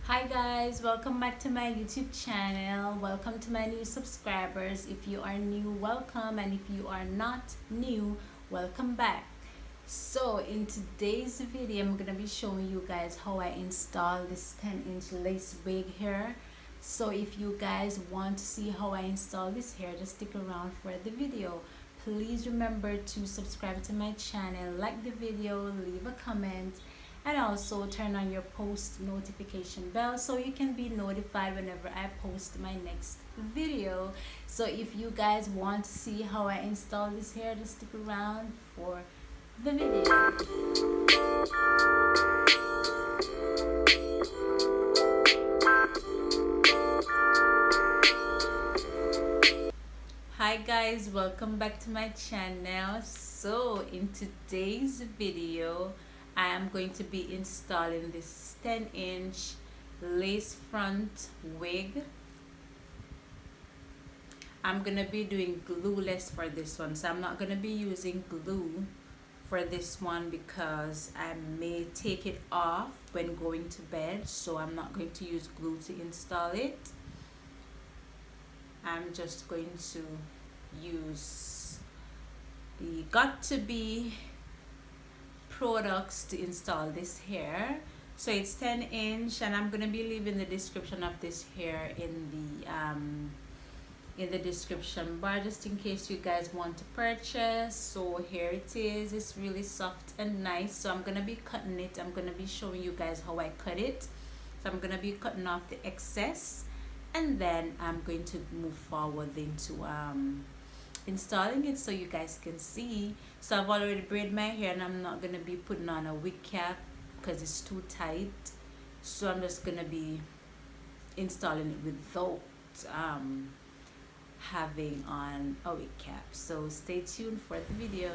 Hi guys, welcome back to my YouTube channel. Welcome to my new subscribers. If you are new, welcome, and if you are not new, welcome back. So in today's video, I'm gonna be showing you guys how I install this 10-inch lace wig here. So if you guys want to see how I install this hair, just stick around for the video. Please remember to subscribe to my channel, like the video, leave a comment, and also turn on your post notification bell so you can be notified whenever I post my next video. So if you guys want to see how I install this hair, just stick around for the video. Hi guys, welcome back to my channel. So in today's video, I am going to be installing this 10-inch lace front wig. I'm gonna be doing glueless for this one, so I'm not gonna be using glue for this one because I may take it off when going to bed, so I'm not going to use glue to install it. I'm just going to use the Got2b products to install this hair. So it's 10-inch, and I'm gonna be leaving the description of this hair in the description bar just in case you guys want to purchase. So here it is. It's really soft and nice. So I'm gonna be cutting it. I'm gonna be showing you guys how I cut it. So I'm gonna be cutting off the excess, and then I'm going to move forward into installing it so you guys can see. So I've already braided my hair, and I'm not gonna be putting on a wig cap because it's too tight. So I'm just gonna be installing it without having on a wig cap. So stay tuned for the video.